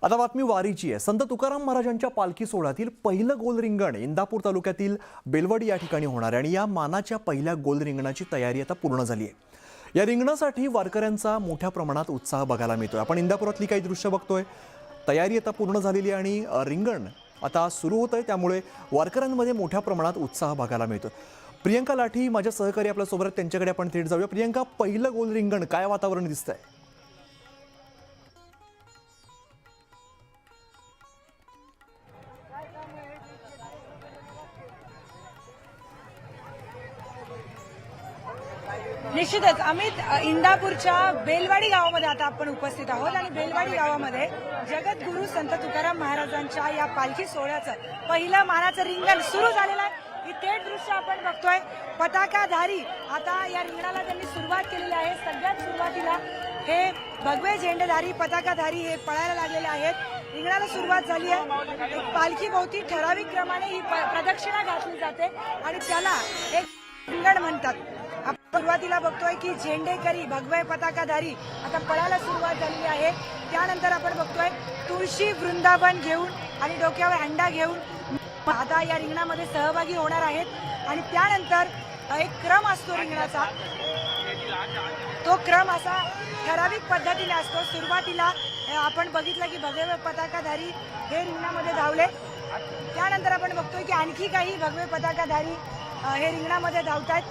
आता बातमी वारीची आहे। संत तुकाराम महाराजांच्या पालखी सोहळ्यातील पहिलं गोल रिंगण इंदापूर तालुक्यातील बेलवडी या ठिकाणी होणार आहे आणि या मानाच्या पहिल्या गोल रिंगणाची तयारी आता पूर्ण झाली आहे। या रिंगणासाठी वारकऱ्यांचा मोठ्या प्रमाणात उत्साह बघायला मिळतोय। आपण इंदापुरातली काही दृश्य बघतोय। तयारी आता पूर्ण झालेली आहे आणि रिंगण आता सुरू होत आहे, त्यामुळे वारकऱ्यांमध्ये मोठ्या प्रमाणात उत्साह बघायला मिळतोय। प्रियंका लाठी माझ्या सहकारी आपल्या सोबत, त्यांच्याकडे आपण थेट जाऊया। प्रियंका, पहिलं गोल रिंगण काय वातावरण दिसतंय? निश्चितच अमित, इंदापूरच्या बेलवाडी गावामध्ये आता आपण उपस्थित आहोत आणि बेलवाडी गावामध्ये जगद्गुरू संत तुकाराम महाराजांच्या या पालखी सोहळ्याचं पहिलं मानाचं रिंगण सुरू झालेलं आहे। इथे दृश्य आपण बघतोय। पताकाधारी आता या रिंगणाला त्यांनी सुरुवात केलेली आहे। सगळ्यात सुरुवातीला हे भगवे झेंडेधारी पताकाधारी हे पळायला लागलेले आहेत। रिंगणाला सुरुवात झाली आहे। एक पालखी भोवती ठराविक क्रमाने ही प्रदक्षिणा घातली जाते आणि त्याला एक रिंगण म्हणतात। आपण सुरुवातीला बघतोय की झेंडेकरी भगवे पताकाधारी आता पळायला सुरुवात झालेली आहे। त्यानंतर आपण बघतोय तुळशी वृंदावन घेऊन आणि डोक्यावर हंडा घेऊन आता या रिंगणामध्ये सहभागी होणार आहेत। आणि त्यानंतर एक क्रम असतो रिंगणाचा, तो क्रम असा ठराविक पद्धतीने असतो। सुरुवातीला आपण बघितलं की भगवे पताकाधारी हे रिंगणामध्ये धावले। त्यानंतर आपण बघतोय की आणखी काही भगवे पताकाधारी हे रिंगणामध्ये धावतात।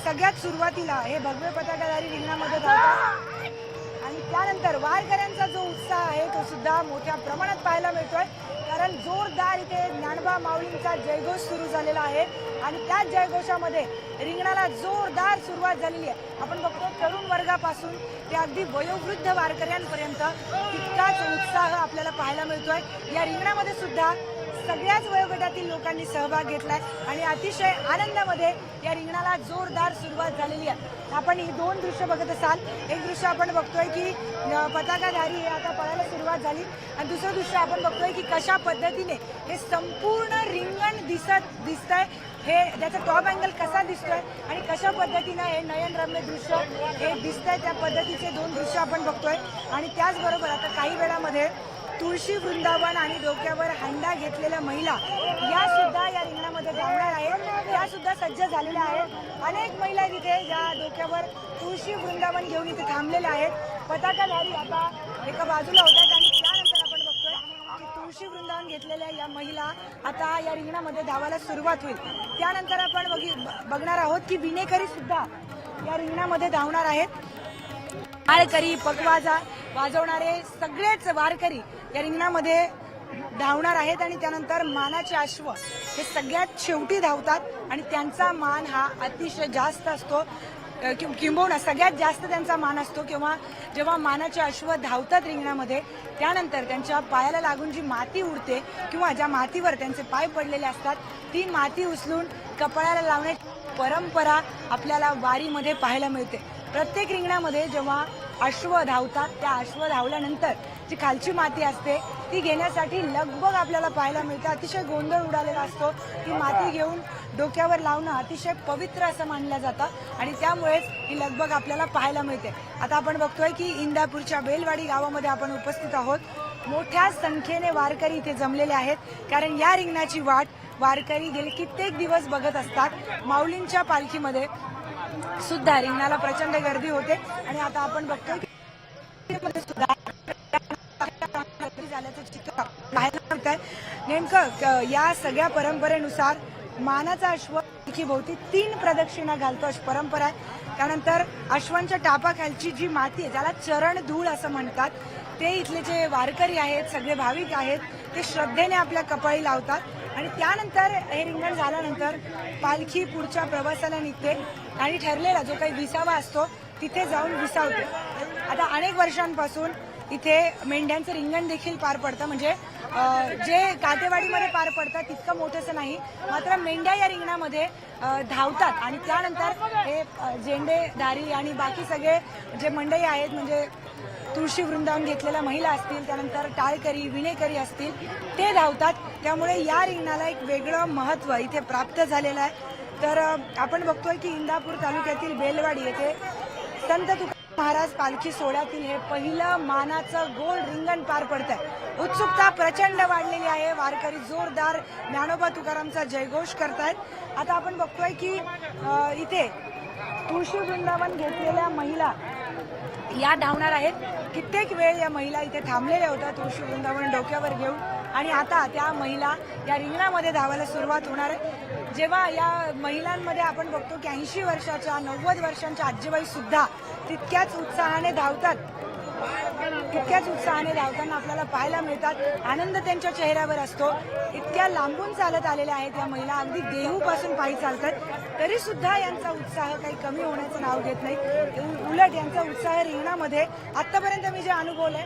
सगळ्यात सुरुवातीला हे भगवे पताकाधारी रिंगणामध्ये धावतात आणि त्यानंतर वारकऱ्यांचा जो उत्साह आहे तो सुद्धा मोठ्या प्रमाणात पाहायला मिळतोय, कारण जोरदार इथे ज्ञानोबा माऊलींचा जयघोष सुरू झालेला आहे आणि त्याच जयघोषामध्ये रिंगणाला जोरदार सुरुवात झालेली आहे। आपण बघतो तरुण वर्गापासून ते अगदी वयोवृद्ध वारकऱ्यांपर्यंत तितकाच उत्साह आपल्याला पाहायला मिळतोय। या रिंगणामध्ये सुद्धा सगळ्याच वयोगटातील लोकांनी सहभाग घेतलाय आणि अतिशय आनंदामध्ये या रिंगणाला जोरदार सुरुवात झालेली आहे। आपण ही दोन दृश्य बघत असाल। एक दृश्य आपण बघतोय की पताकाधारी हे आता पळायला सुरुवात झाली आणि दुसरं दृश्य आपण बघतोय की कशा पद्धतीने हे संपूर्ण रिंगण दिसतंय, हे त्याचा टॉप अँगल कसा दिसतोय आणि कशा पद्धतीने हे नयनरम्य दृश्य हे दिसतंय, त्या पद्धतीचे दोन दृश्य आपण बघतोय। आणि त्याचबरोबर आता काही वेळामध्ये तुळशी वृंदावन आणि डोक्यावर हंडा घेतलेल्या महिला या सुद्धा या रिंगणामध्ये धावणार आहेत। त्या सुद्धा सज्ज झालेल्या आहेत। अनेक महिला तिथे या डोक्यावर तुळशी वृंदावन घेऊन इथे थांबलेल्या आहेत। पताकाधारी आता एका बाजूला होतात आणि त्यानंतर आपण बघतोय की तुळशी वृंदावन घेतलेल्या या महिला आता या रिंगणामध्ये धावायला सुरुवात होईल। त्यानंतर आपण बघणार आहोत की विणेकरी सुद्धा या रिंगणामध्ये धावणार आहेत। माळकरी पकवाजा वाजवणारे सगळेच वारकरी या रिंगणामध्ये धावणार आहेत आणि त्यानंतर मानाचे अश्व हे सगळ्यात शेवटी धावतात आणि त्यांचा मान हा अतिशय जास्त असतो, किंबहुना सगळ्यात जास्त त्यांचा मान असतो किंवा जेव्हा मानाचे अश्व धावतात रिंगणामध्ये त्यानंतर त्यांच्या पायाला लागून जी माती उडते किंवा ज्या मातीवर त्यांचे पाय पडलेले असतात ती माती उचलून कपाळाला लावण्याची परंपरा आपल्याला वारीमध्ये पाहायला मिळते। प्रत्येक रिंगणामध्ये जेव्हा अश्व धावतात त्या अश्व धावल्यानंतर जी खालची माती असते ती घेण्यासाठी लगबग आपल्याला पाहायला मिळते। अतिशय गोंधळ उडालेला असतो। ती माती घेऊन डोक्यावर लावणं अतिशय पवित्र असं मानलं जातं आणि त्यामुळेच ही लगबग आपल्याला पाहायला मिळते। आता आपण बघतोय की इंदापूरच्या बेलवाडी गावामध्ये आपण उपस्थित आहोत। मोठ्या संख्येने वारकरी इथे जमलेले आहेत, कारण या रिंगणाची वाट वारकरी गेले कित्येक दिवस बघत असतात। माऊलींच्या पालखीमध्ये सुद्धा रिंगणाला प्रचंड गर्दी होते आणि आता आपण बघतोय की सुद्धा झाल्याचं चित्र पाहायला मिळतंय। नेमकं या सगळ्या परंपरेनुसार मानाचा अश्व भोवती 3 प्रदक्षिणा घालतो अशी परंपरा आहे। त्यानंतर अश्वांच्या टापाखालची जी माती आहे त्याला चरण धूळ असं म्हणतात, ते इथले जे वारकरी आहेत सगळे भाविक आहेत ते श्रद्धेने आपल्या कपाळी लावतात आणि त्यानंतर हे रिंगण झाल्यानंतर पालखी पुढच्या प्रवासाला निघते आणि ठरलेला जो काही विसावा असतो तिथे जाऊन विसावते। आता अनेक वर्षांपासून इथे मेंढ्यांचं रिंगण देखील पार पडतं, म्हणजे जे काटेवाडीमध्ये पार पडतं तितकं मोठंसं नाही, मात्र मेंढ्या या रिंगणामध्ये धावतात आणि त्यानंतर हे झेंडेधारी आणि बाकी सगळे जे मंडळी आहेत, म्हणजे तुळशी वृंदावन घेतलेल्या महिला असतील, त्यानंतर टाळकरी विणेकरी असतील, ते धावतात। त्यामुळे या रिंगणाला एक वेगळं महत्त्व इथे प्राप्त झालेलं आहे। तर आपण बघतोय की इंदापूर तालुक्यातील बेलवाडी येथे संत तुकाराम महाराज पालखी सोहळ्यातील हे पहिलं मानाचं गोल रिंगण पार पडतंय। उत्सुकता प्रचंड वाढलेली आहे। वारकरी जोरदार ज्ञानोबा तुकारामचा जयघोष करतायत। आता आपण बघतोय की इथे तुळशी वृंदावन घेतलेल्या महिला या धावणार आहेत। कित्येक वेळ या महिला इथे थांबलेल्या होत्या तुळशी वृंदावन डोक्यावर घेऊन, आणि आता त्या महिला या रिंगणामध्ये धावायला सुरुवात होणार आहे। जेव्हा या महिलांमध्ये आपण बघतो की 80 वर्षाच्या 90 वर्षांच्या आजीबाई सुद्धा तितक्याच उत्साहाने धावतात, तितक्याच उत्साहाने धावताना आपल्याला पाहायला मिळतात। आनंद त्यांच्या चेहऱ्यावर असतो। इतक्या लांबून चालत आलेल्या आहेत या महिला, अगदी देहूपासून पायी चालतात, तरी सुद्धा यांचा उत्साह काही कमी होण्याचं नाव घेत नाही। उलट यांचा उत्साह रिंगणामध्ये आतापर्यंत मी जे अनुभवलंय,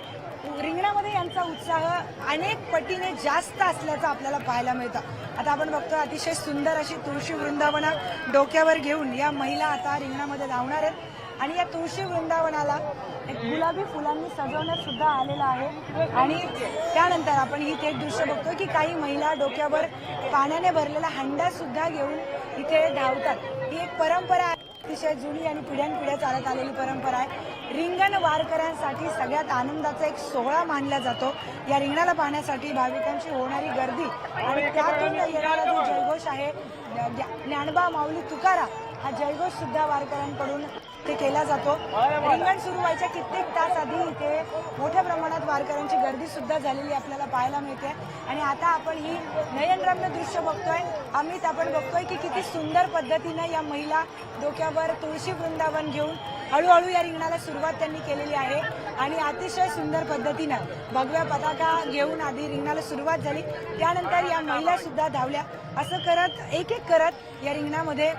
रिंगणामध्ये यांचा उत्साह अनेक पटीने जास्त असल्याचं आपल्याला पाहायला मिळतं। आता आपण बघतो अतिशय सुंदर अशी तुळशी वृंदावना डोक्यावर घेऊन या महिला आता रिंगणामध्ये धावणार आहेत, आणि या तुळशी वृंदावनाला एक गुलाबी फुलांनी सजवण्यात सुद्धा आलेलं आहे। आणि त्यानंतर आपण ही थेट दृश्य बघतो की काही महिला डोक्यावर पाण्याने भरलेला हंडा सुद्धा घेऊन इथे धावतात। ही एक परंपरा आहे, अतिशय जुनी आणि पिढ्यानपिढ्या चालत आलेली परंपरा आहे। रिंगण वारकऱ्यांसाठी सगळ्यात आनंदाचा एक सोहळा मानला जातो। या रिंगणाला पाहण्यासाठी भाविकांची होणारी गर्दी आणि त्यातून येणारा जो जयघोष आहे, ज्ञानोबा माऊली तुकाराम, हा जयघोष सुद्धा वारकऱ्यांकडून ते केला जातो। रिंगण सुरू व्हायच्या कित्येक तास आधी इथे मोठ्या प्रमाणात वारकऱ्यांची गर्दी सुद्धा झालेली आपल्याला पाहायला मिळते। आणि आता आपण ही नयनरम्य दृश्य बघतोय। अमित, आपण बघतोय की किती सुंदर पद्धतीने या महिला डोक्यावर तुळशी वृंदावन घेऊन हळूहळू या रिंगणाला सुरुवात त्यांनी केलेली आहे, आणि अतिशय सुंदर पद्धतीनं भगव्या पताका घेऊन आधी रिंगणाला सुरुवात झाली, त्यानंतर या महिला सुद्धा धावल्या। असं करत एक एक करत या रिंगणामध्ये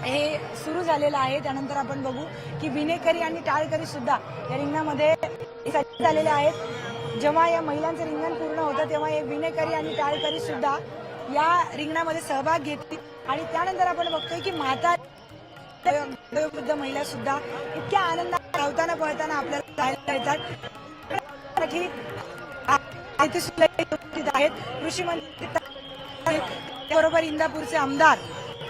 हे सुरू झालेलं आहे। त्यानंतर आपण बघू की विनेकरी आणि टाळकरी सुद्धा या रिंगणामध्ये सज्ज झालेले आहेत। जेव्हा या महिलांचं रिंगण पूर्ण होतं तेव्हा हे विनेकरी आणि टाळकरी सुद्धा या रिंगणामध्ये सहभाग घेतील, आणि त्यानंतर आपण बघतोय की वयोवृद्ध महिला सुद्धा इतक्या आनंदात धावताना पळताना आपल्याला पाहायला मिळतात। इथे सुद्धा उपस्थित आहेत कृषी मंत्री, बरोबर इंदापूरचे आमदार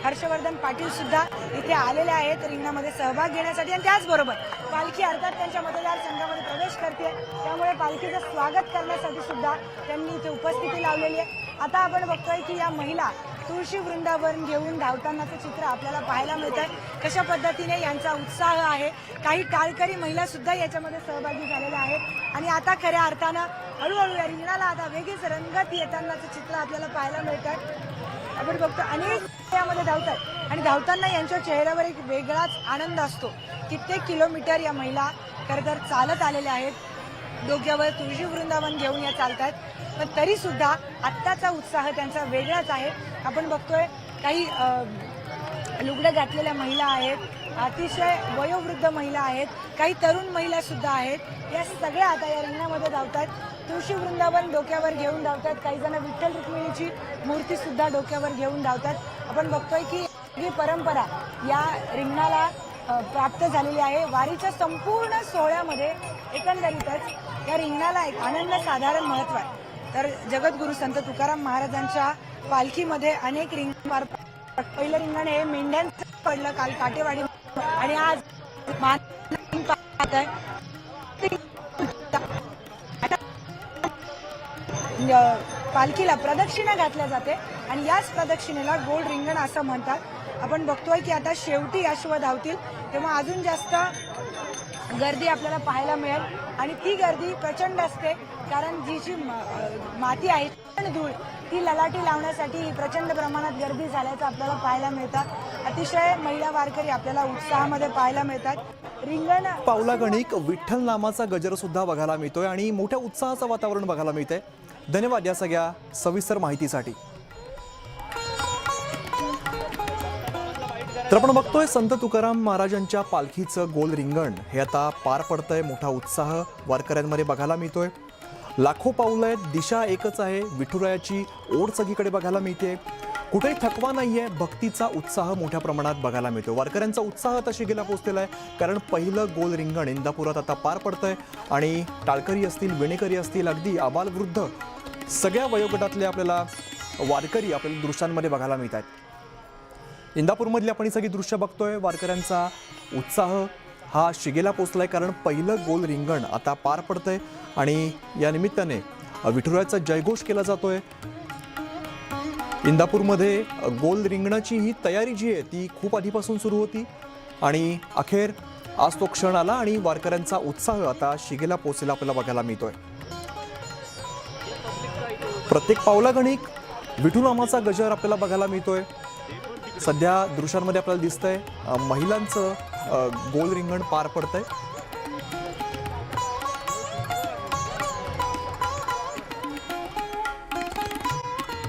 हर्षवर्धन पाटील सुद्धा इथे आलेले आहेत रिंगणामध्ये सहभाग घेण्यासाठी, आणि त्याचबरोबर पालखी अर्थात त्यांच्या मतदारसंघामध्ये प्रवेश करते, त्यामुळे पालखीचं स्वागत करण्यासाठी सुद्धा त्यांनी इथे उपस्थिती लावलेली आहे। आता आपण बघतोय की या महिला तुळशी वृंदावन घेऊन धावतानाचं चित्र आपल्याला पाहायला मिळत आहे। कशा पद्धतीने यांचा उत्साह आहे। काही टाळकरी महिला सुद्धा याच्यामध्ये सहभागी झालेल्या आहेत, आणि आता खऱ्या अर्थानं हळूहळू या रिंगणाला आता वेगळीच रंगत येतानाचं चित्र आपल्याला पाहायला मिळत आहे। आपण बघतो अनेक यामध्ये धावतात, आणि धावताना यांच्या चेहऱ्यावर एक वेगळाच आनंद असतो। कित्येक किलोमीटर या महिला खरं तर चालत आलेल्या आहेत, डोक्यावर तुळशी वृंदावन घेऊन या चालतात, पण तरी सुद्धा आत्ताचा उत्साह त्यांचा वेगळाच आहे। आपण बघतोय काही लुगडं घातलेल्या महिला आहेत, अतिशय वयोवृद्ध महिला आहेत, काही तरुण महिला सुद्धा आहेत। या सगळ्या आता या रिंगणामध्ये धावतात, तुळशी वृंदावन डोक्यावर घेऊन धावतात। काही जण विठ्ठल रुक्मिणीची मूर्ती सुद्धा डोक्यावर घेऊन धावतात। आपण बघतोय की ही परंपरा या रिंगणाला प्राप्त झालेली आहे। वारीच्या संपूर्ण सोहळ्यामध्ये एकंदरीतच या रिंगणाला एक अनन्यसाधारण महत्त्व आहे। तर जगद्गुरू संत तुकाराम महाराजांच्या पालखीमध्ये अनेक रिंगण पार पडतात। पहिलं रिंगण हे मेंढ्यांचं पडलं काल काटेवाडी, आणि आज पालखीला प्रदक्षिणा घातल्या जाते, आणि याच प्रदक्षिणेला गोल रिंगण असं म्हणतात। आपण बघतोय की आता शेवटी अश्व धावतील तेव्हा अजून जास्त गर्दी आपल्याला पाहायला मिळेल, आणि ती गर्दी प्रचंड असते, कारण जी माती आहे धूळ ती ललाटी लावण्यासाठी प्रचंड प्रमाणात गर्दी झाल्याचं आपल्याला पाहायला मिळतात। अतिशय महिला वारकरी आपल्याला उत्साहामध्ये पाहायला मिळतात। रिंगण पावलागणिक विठ्ठल नामाचा गजर सुद्धा बघायला मिळतोय, आणि मोठ्या उत्साहाचं वातावरण बघायला मिळतंय। धन्यवाद या सगळ्या सविस्तर माहितीसाठी। तर आपण बघतोय संत तुकाराम महाराजांच्या पालखीचं गोल रिंगण हे आता पार पडतंय। मोठा उत्साह वारकऱ्यांमध्ये बघायला मिळतोय। लाखो पाऊलं आहेत, दिशा एकच आहे, विठुरायाची ओढ सगळीकडे बघायला मिळते। कुठेही थकवा नाहीये, भक्तीचा उत्साह मोठ्या प्रमाणात बघायला मिळतो। वारकऱ्यांचा उत्साह तशी गेला पोहोचलेला आहे, कारण पहिलं गोल रिंगण इंदापुरात आता पार पडतंय, आणि टाळकरी असतील, विणेकरी असतील, अगदी आबालवृद्ध सगळ्या वयोगटातले आपल्याला वारकरी आपल्याला दृश्यांमध्ये बघायला मिळतात। इंदापूरमधली आपण ही सगळी दृश्य बघतोय। वारकऱ्यांचा उत्साह हा शिगेला पोचलाय, कारण पहिलं गोल रिंगण आता पार पडतंय आणि या निमित्ताने विठुरायाचा जयघोष केला जातोय. इंदापूरमध्ये गोल रिंगणाची ही तयारी जी आहे ती खूप आधीपासून सुरू होती आणि अखेर आज तो क्षण आला आणि वारकऱ्यांचा उत्साह आता शिगेला पोचलेला आपल्याला बघायला मिळतोय. प्रत्येक पावलागणिक विठुनामाचा गजर आपल्याला बघायला मिळतोय. सध्या दृश्यांमध्ये आपल्याला दिसतंय महिलांचं गोल रिंगण पार पडतंय.